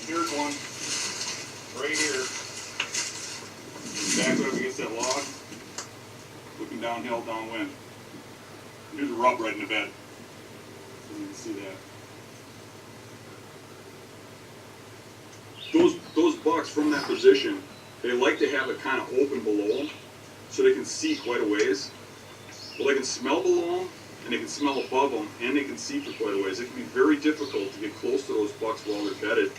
Here's one, right here. Back up against that log, looking downhill, downwind. Here's a rub right in the bed. So you can see that. Those bucks from that position, they like to have it kind of open below them, so they can see quite a ways. Well, they can smell below them, and they can smell above them, and they can see for quite a ways. It can be very difficult to get close to those bucks while they're bedded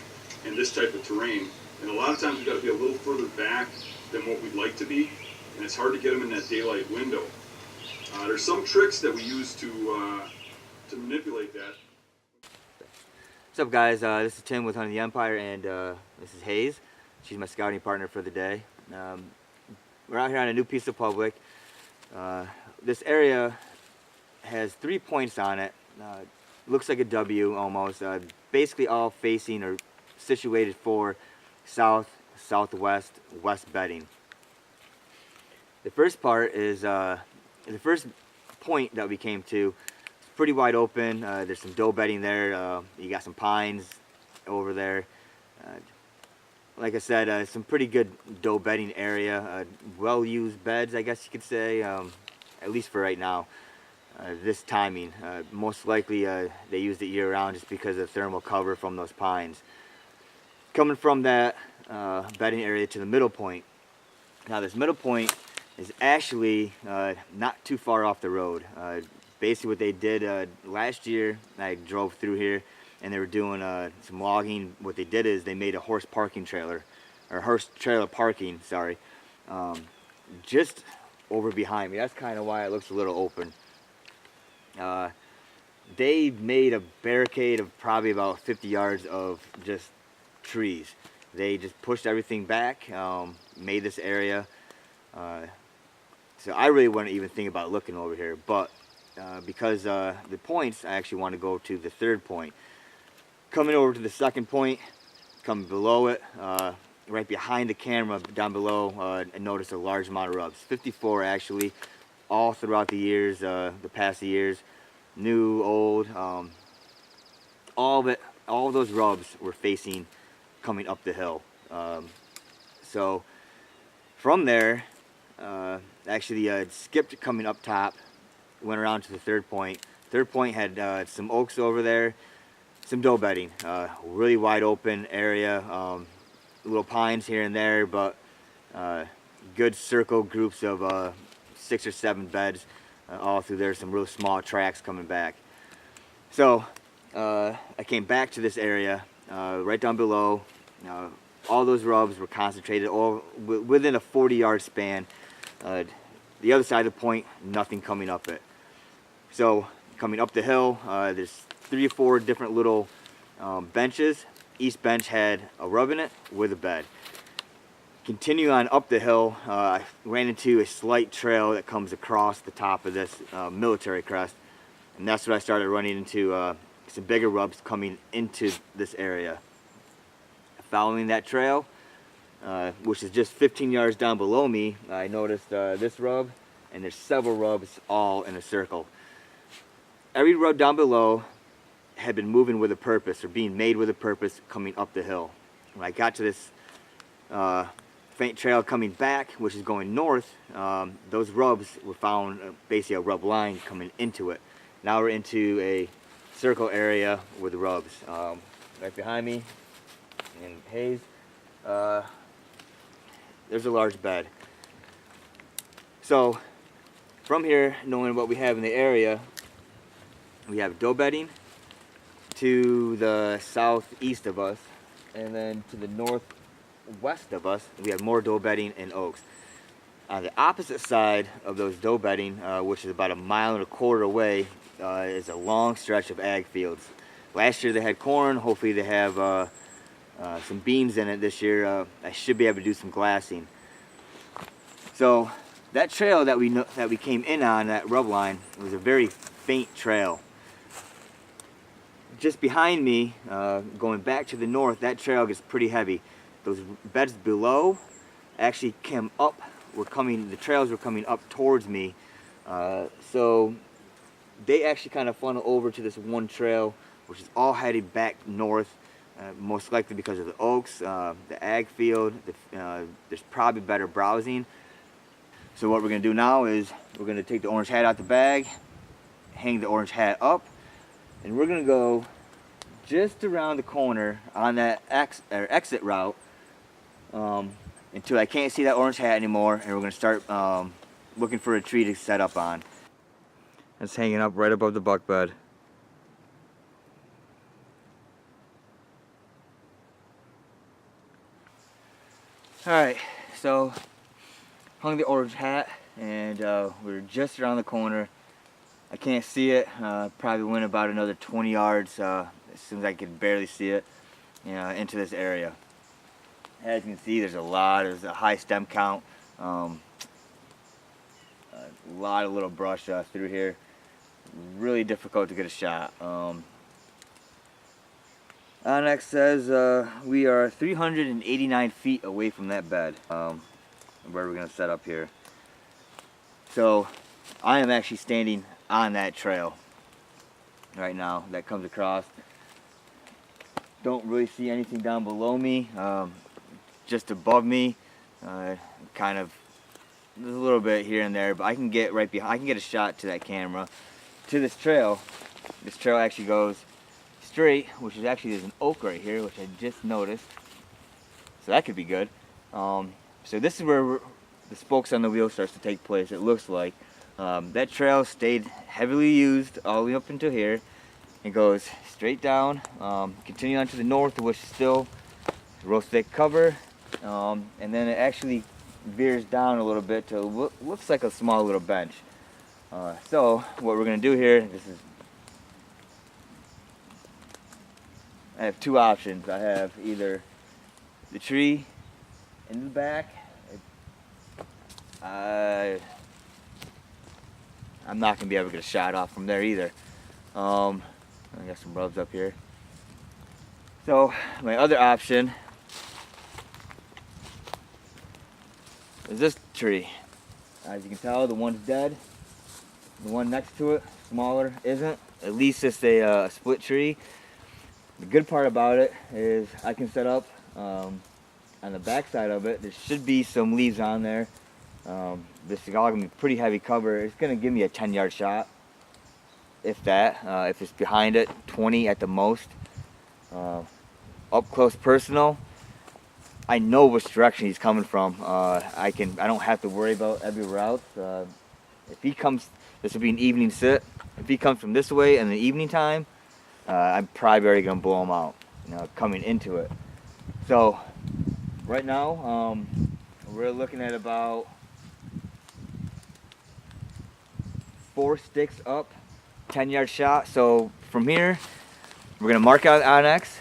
in this type of terrain. And a lot of times we've got to be a little further back than what we'd like to be, and it's hard to get them in that daylight window. There's some tricks that we use to manipulate that. What's up, guys? This is Tim with Hunting the Empire, and this is Hayes. She's my scouting partner for the day. We're out here on a new piece of public. This area has 3 points on it. Looks like a W almost. Basically all facing or situated for south, southwest, west bedding. The first part is the first point that we came to. It's pretty wide open. There's some doe bedding there. You got some pines over there. Like I said, some pretty good doe bedding area. Well-used beds, I guess you could say, at least for right now. This timing. Most likely they used it year-round just because of the thermal cover from those pines. Coming from that bedding area to the middle point. Now this middle point is actually not too far off the road. Basically what they did last year, I drove through here and they were doing some logging. What they did is they made a horse parking trailer, or horse trailer parking, sorry, just over behind me. That's kind of why it looks a little open. They made a barricade of probably about 50 yards of just trees. They just pushed everything back, made this area. So I really wouldn't even think about looking over here, but because the points, I actually want to go to the third point. Coming over to the second point, coming below it, right behind the camera down below, I noticed a large amount of rubs. 54 actually, all throughout the years, the past years, new, old, all of it, all of those rubs were facing coming up the hill. So from there, actually skipped coming up top, went around to the third point. Third point had some oaks over there, some doe bedding, really wide open area, little pines here and there, but good circle groups of 6 or 7 beds all through there, some real small tracks coming back. So I came back to this area right down below. All those rubs were concentrated all within a 40-yard span. The other side of the point, nothing coming up it. So coming up the hill, there's 3 or 4 different little benches. Each bench had a rub in it with a bed. Continue on up the hill, I ran into a slight trail that comes across the top of this military crest, and that's what I started running into some bigger rubs coming into this area. Following that trail, which is just 15 yards down below me, I noticed this rub, and there's several rubs all in a circle. Every rub down below had been moving with a purpose, or being made with a purpose, coming up the hill. When I got to this faint trail coming back, which is going north, those rubs were found, basically a rub line coming into it. Now we're into a circle area with rubs. Right behind me, in Hayes, there's a large bed. So from here, knowing what we have in the area, we have doe bedding to the southeast of us, and then to the northwest of us, we have more doe bedding and oaks. On the opposite side of those doe bedding, which is about 1.25 miles away, is a long stretch of ag fields. Last year they had corn. Hopefully they have some beans in it this year. I should be able to do some glassing. So that trail that we came in on, that rub line, was a very faint trail. Just behind me, going back to the north, that trail gets pretty heavy. Those beds below actually came up. The trails were coming up towards me. So they actually kind of funnel over to this one trail, which is all headed back north. most likely because of the oaks, the ag field. There's probably better browsing. So what we're going to do now is we're going to take the orange hat out the bag, hang the orange hat up, and we're going to go just around the corner on that exit route until I can't see that orange hat anymore, and we're going to start looking for a tree to set up on. It's hanging up right above the buck bed. Alright, so hung the orange hat, and we're just around the corner. I can't see it. Probably went about another 20 yards as soon as I could barely see it, into this area. As you can see, there's a high stem count, a lot of little brush through here. Really difficult to get a shot. onX says we are 389 feet away from that bed, where we're going to set up here. So I am actually standing on that trail right now that comes across. Don't really see anything down below me, just above me, kind of there's a little bit here and there, but I can get right behind. I can get a shot to that camera, to this trail. This trail actually goes straight, which is actually, there's an oak right here, which I just noticed, so that could be good. So this is where the spokes on the wheel starts to take place. It looks like that trail stayed heavily used all the way up into here. It goes straight down, continue on to the north, which is still real thick cover, and then it actually veers down a little bit to what looks like a small little bench. So what we're going to do here, I have two options. I have either the tree in the back. I'm not going to be able to get a shot off from there either. I got some rubs up here. So my other option is this tree. As you can tell, the one's dead. The one next to it, smaller, isn't. At least it's a split tree. The good part about it is I can set up on the back side of it. There should be some leaves on there. This is all going to be pretty heavy cover. It's going to give me a 10-yard shot, if that. If it's behind it, 20 at the most. Up close personal, I know which direction he's coming from. I don't have to worry about everywhere else. If he comes, this will be an evening sit. If he comes from this way in the evening time, I'm probably already going to blow him out, coming into it. So right now, we're looking at about 4 sticks up, 10-yard shot. So from here, we're going to mark out onX,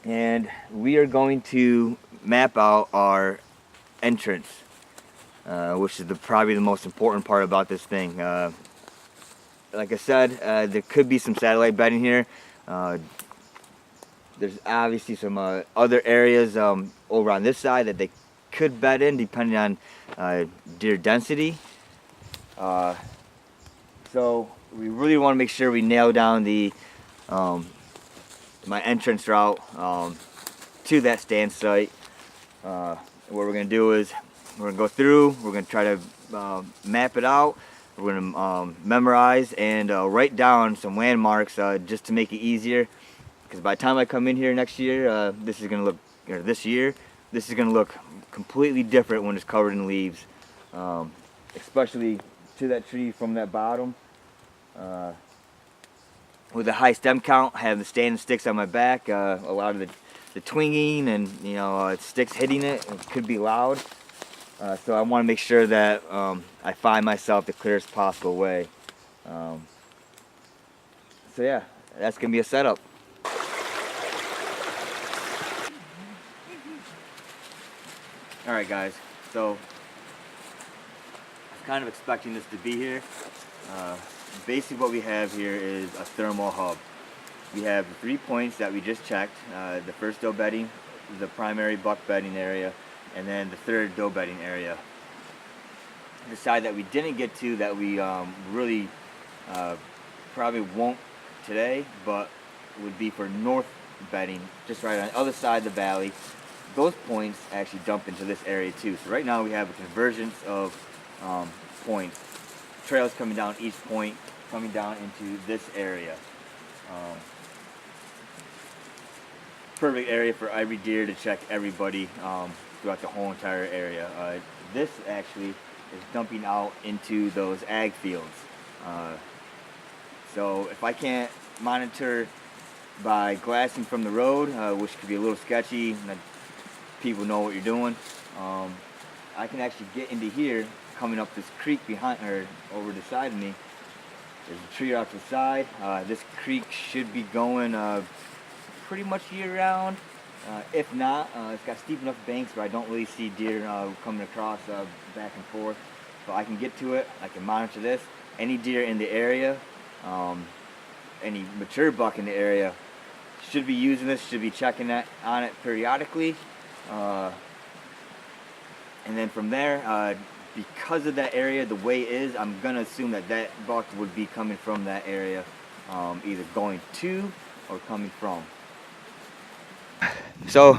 and we are going to map out our entrance, which is probably the most important part about this thing. Like I said, there could be some satellite bedding here. There's obviously some other areas over on this side that they could bed in, depending on deer density. So we really want to make sure we nail down my entrance route to that stand site. What we're going to do is we're going to go through, we're going to try to map it out. We're going to memorize and write down some landmarks just to make it easier. Because by the time I come in here next year, this is going to look completely different when it's covered in leaves. Especially to that tree from that bottom. With a high stem count, I have the standing sticks on my back. A lot of the twinging and sticks hitting it could be loud. So I want to make sure that I find myself the clearest possible way. So yeah, that's going to be a setup. Alright guys, so I was kind of expecting this to be here. Basically what we have here is a thermal hub. We have the 3 points that we just checked. The first doe bedding, the primary buck bedding area, and then the third doe bedding area. The side that we didn't get to, that we really probably won't today, but would be for bedding just right on the other side of the valley. Those points actually dump into this area too. So right now we have a convergence of points. Trails coming down each point, coming down into this area. Perfect area for every deer to check everybody throughout the whole entire area. This actually is dumping out into those ag fields. So if I can't monitor by glassing from the road, which could be a little sketchy, and people know what you're doing, I can actually get into here, coming up this creek behind, or over the side of me. There's a tree off to the side. This creek should be going pretty much year round. If not, it's got steep enough banks where I don't really see deer coming across back and forth. So I can get to it, I can monitor this. Any deer in the area, any mature buck in the area should be using this, should be checking on it periodically. And then from there, because of that area, the way it is, I'm gonna assume that that buck would be coming from that area, either going to or coming from. So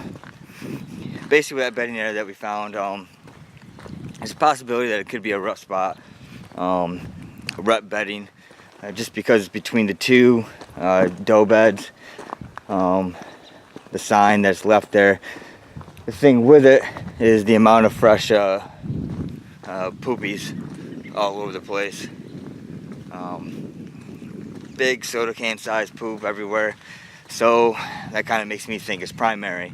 basically that bedding area that we found, there's a possibility that it could be a rut spot, rut bedding, just because between the two doe beds, the sign that's left there. The thing with it is the amount of fresh poopies all over the place. Big soda can sized poop everywhere. So that kind of makes me think it's primary.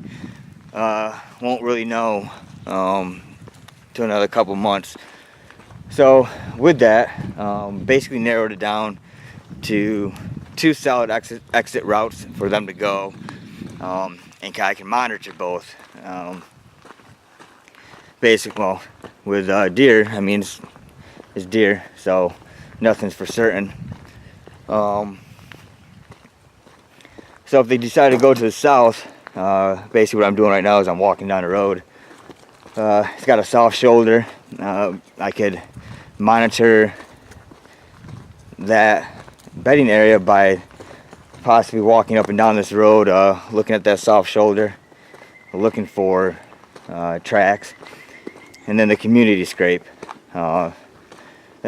Won't really know to another couple months. So with that, basically narrowed it down to 2 solid exit routes for them to go, and I can monitor both. Well, with deer, I mean it's deer, so nothing's for certain. So if they decide to go to the south, basically what I'm doing right now is I'm walking down the road. It's got a soft shoulder. I could monitor that bedding area by possibly walking up and down this road, looking at that soft shoulder, looking for tracks, and then the community scrape. That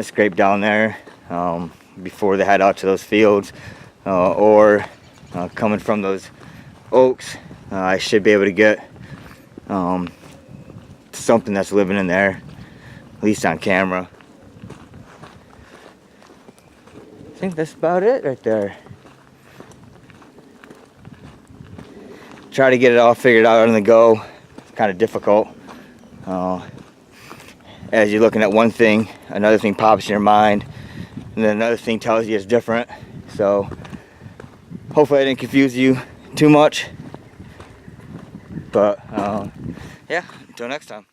scrape down there before they head out to those fields, or coming from those oaks, I should be able to get something that's living in there, at least on camera. I think that's about it right there. Try to get it all figured out on the go. It's kind of difficult. As you're looking at one thing, another thing pops in your mind, and then another thing tells you it's different. So hopefully I didn't confuse you too much. But yeah, until next time.